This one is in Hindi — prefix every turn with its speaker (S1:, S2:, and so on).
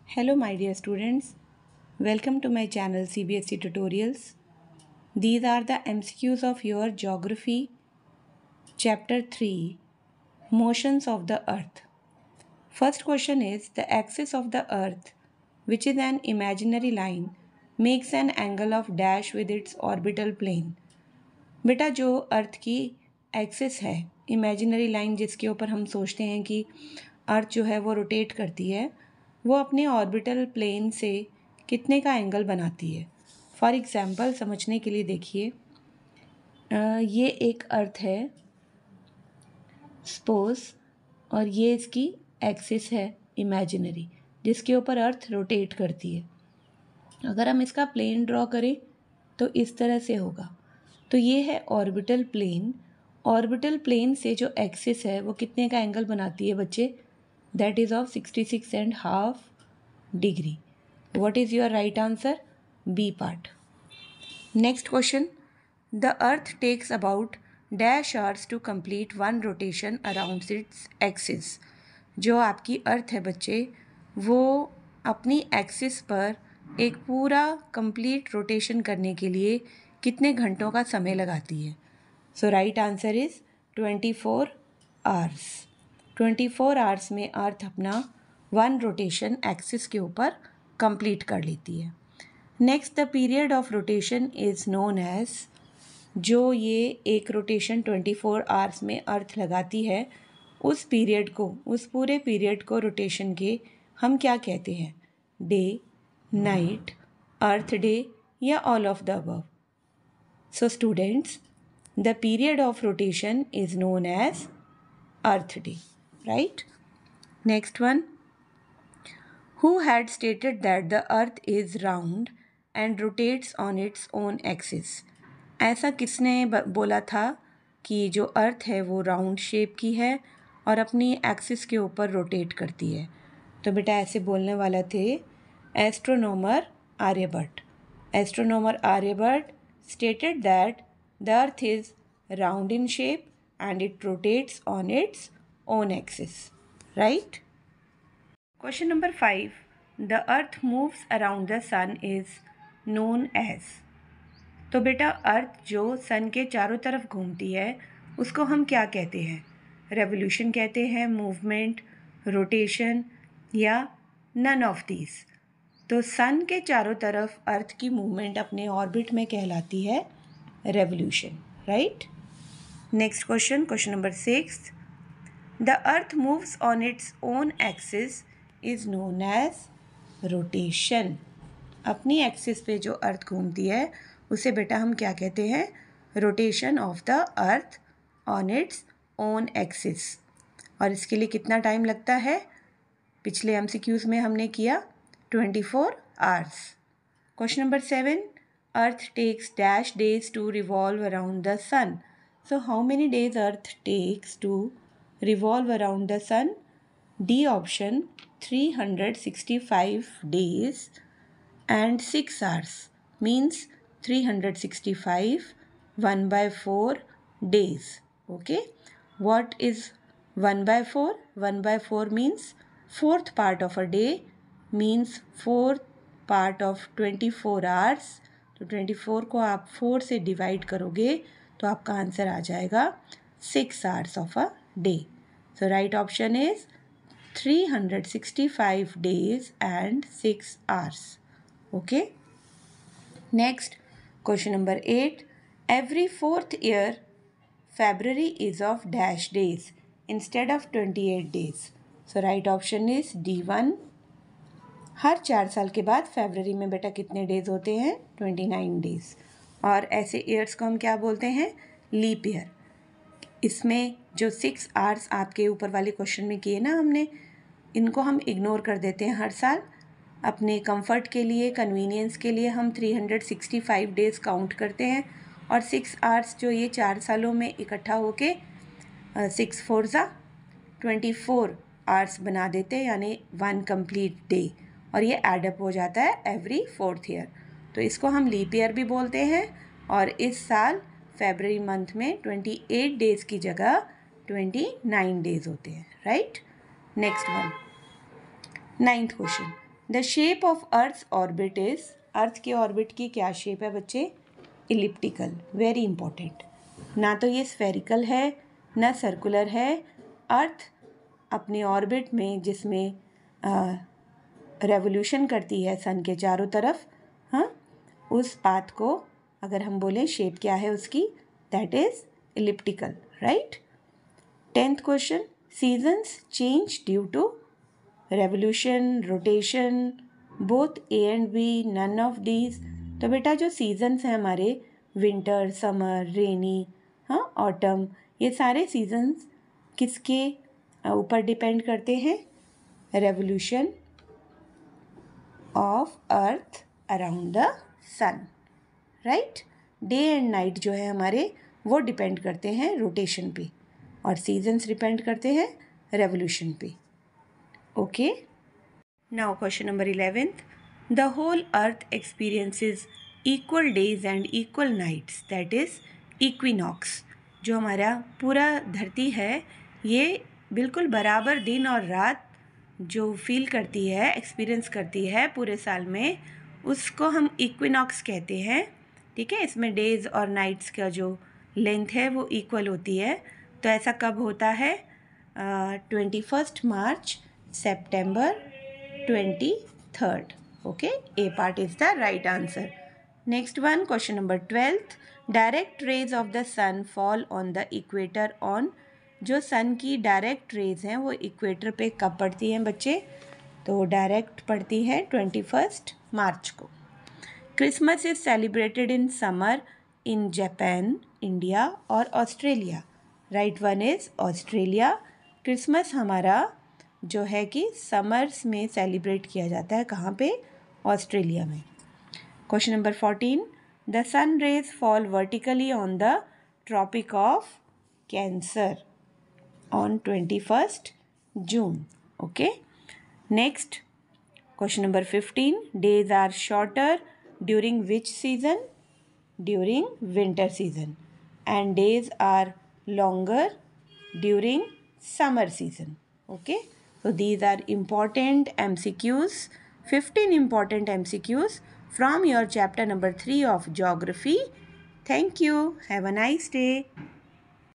S1: Hello my dear students, welcome to my channel CBSE Tutorials. These are the MCQs of your Geography Chapter 3 Motions of the Earth. First question is the axis of the Earth, which is an imaginary line, makes an angle of dash with its orbital plane. बेटा जो अर्थ की एक्सिस है, इमेजिनरी लाइन जिसके ऊपर हम सोचते हैं कि अर्थ जो है वो रोटेट करती है, वो अपने ऑर्बिटल प्लेन से कितने का एंगल बनाती है। फॉर एग्जांपल समझने के लिए देखिए, ये एक अर्थ है सपोज, और ये इसकी एक्सिस है इमेजिनरी जिसके ऊपर अर्थ रोटेट करती है। अगर हम इसका प्लेन ड्रॉ करें तो इस तरह से होगा। तो ये है ऑर्बिटल प्लेन। ऑर्बिटल प्लेन से जो एक्सिस है वो कितने का एंगल बनाती है बच्चे? That is of 66.5 degree. What is your right answer? B part. Next question, the earth takes about dash hours to complete one rotation around its axis. जो आपकी अर्थ है बच्चे, वो अपनी एक्सिस पर एक पूरा कंप्लीट रोटेशन करने के लिए कितने घंटों का समय लगाती है? So right answer is 24 hours. 24 hours में अर्थ अपना वन रोटेशन एक्सिस के ऊपर कंप्लीट कर लेती है। Next, the period of rotation is known as, जो ये एक रोटेशन 24 आवर्स में अर्थ लगाती है, उस पीरियड को, उस पूरे पीरियड को रोटेशन के हम क्या कहते हैं? डे, नाइट, अर्थ डे या all of the above? So students, the period of rotation is known as Earth Day, right? Next one, who had stated that the Earth is round and rotates on its own axis? ऐसा किसने बोला था कि जो अर्थ है वो राउंड शेप की है और अपनी एक्सिस के ऊपर रोटेट करती है? तो बेटा ऐसे बोलने वाला थे astronomer Aryabhata. Astronomer Aryabhata stated that the earth is round in shape and it rotates on its own axis, right? Question number 5, the earth moves around the sun is known as। तो बेटा अर्थ जो सन के चारों तरफ घूमती है उसको हम क्या कहते हैं? रेवोल्यूशन कहते हैं, मूवमेंट, रोटेशन या नन ऑफ दीज? तो सन के चारों तरफ अर्थ की मूवमेंट अपने ऑर्बिट में कहलाती है revolution, right? Next question, question number 6, the earth moves on its own axis is known as rotation. अपनी एक्सिस पे जो अर्थ घूमती है उसे बेटा हम क्या कहते हैं? Rotation of the earth on its own axis. और इसके लिए कितना टाइम लगता है? पिछले एमसीक्यूज में हमने किया 24 hours. Question number 7, Earth takes dash days to revolve around the sun. So how many days Earth takes to revolve around the sun? D option, 365 days and 6 hours, means 365 1 by 4 days. Okay, what is 1 by 4? 1 by 4 means fourth part of a day, means fourth part of 24 hours. तो 24 को आप 4 से डिवाइड करोगे तो आपका आंसर आ जाएगा 6 hours of a day. So right option is 365 days and 6 hours. Okay, next question number 8, every fourth year February is of dash days instead of 28 days. So right option is D1. हर 4 साल के बाद फरवरी में बेटा कितने डेज होते हैं? 29 डेज। और ऐसे ईयर्स को हम क्या बोलते हैं? Leap year. इसमें जो 6 आवर्स आपके ऊपर वाले क्वेश्चन में किए ना हमने, इनको हम इग्नोर कर देते हैं हर साल। अपने कंफर्ट के लिए, कन्वीनियंस के लिए हम 365 डेज काउंट करते हैं और 6 आवर्स जो ये 4 सालों में इकट्ठा होके 6 4 ज़ा 24 आवर्स बना देते हैं, यानी 1 कंप्लीट डे, और ये एडअप हो जाता है एवरी फोर्थ ईयर। तो इसको हम लीप ईयर भी बोलते हैं। और इस साल फरवरी मंथ में 28 डेज की जगह 29 डेज होते हैं, right? Next one, 9th question, the shape of earth orbit is, earth के ऑर्बिट की क्या शेप है बच्चे? इलिप्टिकल। Very important. ना तो ये स्फेरिकल है ना सर्कुलर है। अर्थ अपने ऑर्बिट में, जिसमें रेवोल्यूशन करती है सन के चारों तरफ, हाँ, उस पाथ को अगर हम बोलें शेप क्या है उसकी, that is elliptical, right. 10th question, seasons change due to revolution, rotation, both A and B, none of these. तो बेटा जो सीजन्स हैं हमारे, विंटर, समर, रेनी, हाँ, ऑटम, ये सारे सीजन्स किसके ऊपर डिपेंड करते हैं? Revolution of earth around the sun, right. Day and night जो है हमारे, वो डिपेंड करते हैं रोटेशन पे, और सीजन्स डिपेंड करते हैं रेवोल्यूशन पे। Okay, now question number 11th, the whole earth experiences equal days and equal nights, that is equinox. जो हमारा पूरा धरती है, ये बिल्कुल बराबर दिन और रात जो फील करती है, एक्सपीरियंस करती है पूरे साल में, उसको हम इक्विनॉक्स कहते हैं। ठीक है, इसमें डेज और नाइट्स का जो लेंथ है वो इक्वल होती है। तो ऐसा कब होता है? 21 मार्च, September 23rd. Okay, A part is the right answer. Next one, question number 12th. Direct rays of the sun fall on the equator on, जो सन की डायरेक्ट रेज हैं वो इक्वेटर पे कब पड़ती हैं बच्चे? तो डायरेक्ट पड़ती है 21 मार्च को। Christmas is celebrated in summer in Japan, India और Australia. Right one is Australia. Christmas हमारा जो है कि समर्स में सेलिब्रेट किया जाता है, कहाँ पे? ऑस्ट्रेलिया में। Question number 14, the sun rays fall vertically on the tropic of cancer on 21 June. Okay, next question number 15, days are shorter during which season? During winter season, and days are longer during summer season. Okay, so these are important MCQs, 15 important MCQs from your chapter number 3 of geography. Thank you. Have a nice day.